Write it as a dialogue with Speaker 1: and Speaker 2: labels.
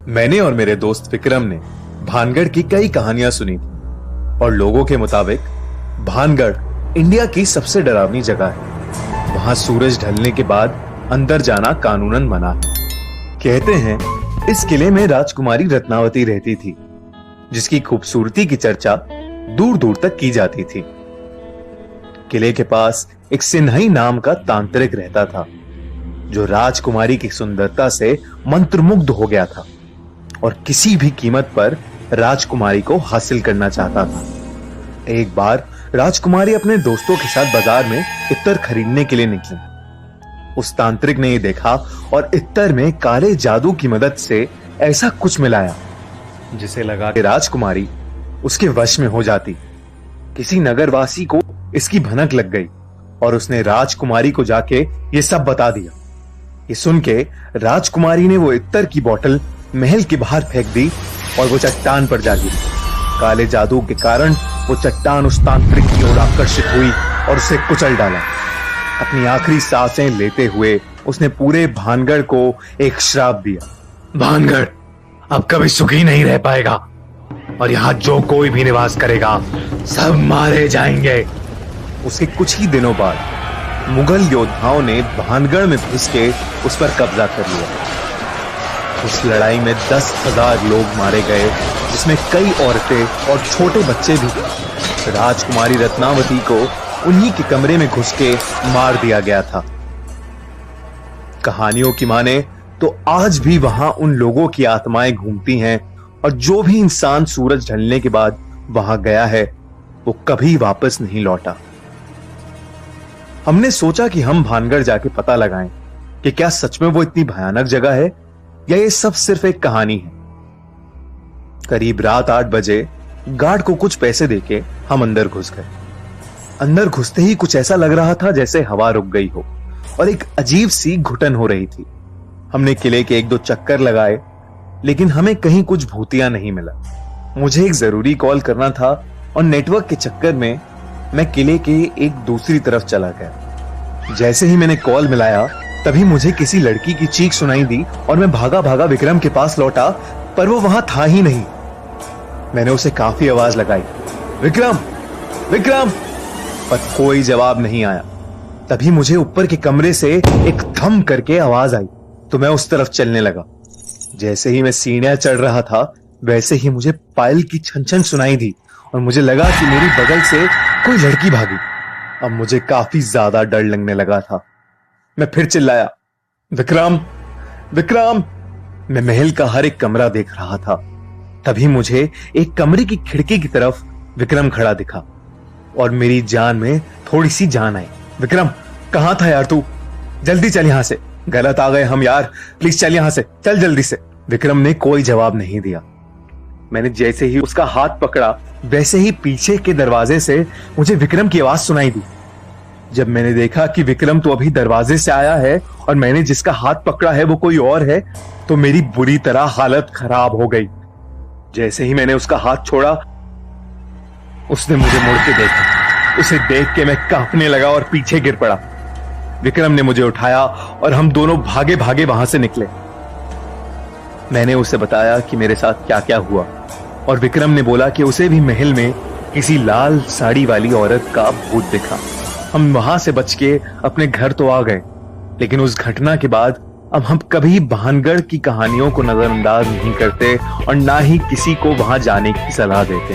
Speaker 1: मैंने और मेरे दोस्त विक्रम ने भानगढ़ की कई कहानियां सुनी थी और लोगों के मुताबिक भानगढ़ इंडिया की सबसे डरावनी जगह है। वहां सूरज ढलने के बाद अंदर जाना कानूनन मना है। कहते हैं इस किले में राजकुमारी रत्नावती रहती थी, जिसकी खूबसूरती की चर्चा दूर दूर तक की जाती थी। किले के पास एक सिन्हई नाम का तांत्रिक रहता था, जो राजकुमारी की सुंदरता से मंत्रमुग्ध हो गया था और किसी भी कीमत पर राजकुमारी को हासिल करना चाहता था। एक बार राजकुमारी अपने दोस्तों के साथ बाजार में इत्तर खरीदने के लिए निकली। उस तांत्रिक ने ये देखा और इत्तर में काले जादू की मदद से ऐसा कुछ मिलाया जिसे लगा कि राजकुमारी उसके वश में हो जाती। किसी नगरवासी को इसकी भनक लग गई और उसने राजकुमारी को जाके ये सब बता दिया। ये सुन के राजकुमारी ने वो इत्तर की बोतल महल के बाहर फेंक दी और वो चट्टान पर जा गिरी। काले जादू के कारण वो चट्टान उस तांत्रिक की ओर आकर्षित हुई और उसे कुचल डाला। अपनी आखिरी सांसें लेते हुए उसने पूरे भानगढ़ को एक श्राप दिया। भानगढ़ अब कभी सुखी नहीं रह पाएगा और यहाँ जो कोई भी निवास करेगा सब मारे जाएंगे। उसके कुछ ही दिनों बाद मुगल योद्धाओं ने भानगढ़ में घुस के उस पर कब्जा कर लिया। उस लड़ाई में 10,000 लोग मारे गए, जिसमें कई औरतें और छोटे बच्चे भी थे। राजकुमारी रत्नावती को उन्हीं के कमरे में घुस के मार दिया गया था। कहानियों की माने तो आज भी वहां उन लोगों की आत्माएं घूमती हैं और जो भी इंसान सूरज ढलने के बाद वहां गया है वो कभी वापस नहीं लौटा। हमने सोचा कि हम भानगढ़ जाके पता लगाएं कि क्या सच में वो इतनी भयानक जगह है या ये सब सिर्फ एक कहानी है। करीब रात 8 बजे गार्ड को कुछ पैसे देके हम अंदर घुस गए। अंदर घुसते ही कुछ ऐसा लग रहा था जैसे हवा रुक गई हो और एक अजीब सी घुटन हो रही थी। हमने किले के 1-2 चक्कर लगाए, लेकिन हमें कहीं कुछ भूतिया नहीं मिला। मुझे एक जरूरी कॉल करना था और नेटवर्क के चक्कर में मैं किले के एक दूसरी तरफ चला गया। जैसे ही मैंने कॉल मिलाया तभी मुझे किसी लड़की की चीख सुनाई दी और मैं भागा भागा विक्रम के पास लौटा, पर वो वहां था ही नहीं। मैंने उसे काफी आवाज लगाई, विक्रम विक्रम, पर कोई जवाब नहीं आया। तभी मुझे ऊपर के कमरे से एक धम करके आवाज आई तो मैं उस तरफ चलने लगा। जैसे ही मैं सीढ़ियां चढ़ रहा था वैसे ही मुझे पायल की छन छन सुनाई दी और मुझे लगा कि मेरी बगल से कोई लड़की भागी। अब मुझे काफी ज्यादा डर लगने लगा था। मैं फिर चिल्लाया, विक्रम विक्रम। मैं महल का हर एक कमरा देख रहा था। तभी मुझे एक कमरे की खिड़की की तरफ विक्रम खड़ा दिखा और मेरी जान में थोड़ी सी जान आई। विक्रम, कहां था यार तू? जल्दी चल यहां से, गलत आ गए हम यार, प्लीज चल यहां से, चल जल्दी से। विक्रम ने कोई जवाब नहीं दिया। मैंने जैसे ही उसका हाथ पकड़ा वैसे ही पीछे के दरवाजे से मुझे विक्रम की आवाज सुनाई दी। जब मैंने देखा कि विक्रम तो अभी दरवाजे से आया है और मैंने जिसका हाथ पकड़ा है वो कोई और है, तो मेरी बुरी तरह हालत खराब हो गई। जैसे ही मैंने उसका हाथ छोड़ा उसने मुझे मुड़ के देखा। उसे देख के मैं कांपने लगा और पीछे गिर पड़ा। विक्रम ने मुझे उठाया और हम दोनों भागे भागे वहां से निकले। मैंने उसे बताया कि मेरे साथ क्या क्या हुआ और विक्रम ने बोला कि उसे भी महल में किसी लाल साड़ी वाली औरत का भूत दिखा। हम वहां से बच के अपने घर तो आ गए, लेकिन उस घटना के बाद अब हम कभी भानगढ़ की कहानियों को नजरअंदाज नहीं करते और ना ही किसी को वहां जाने की सलाह देते।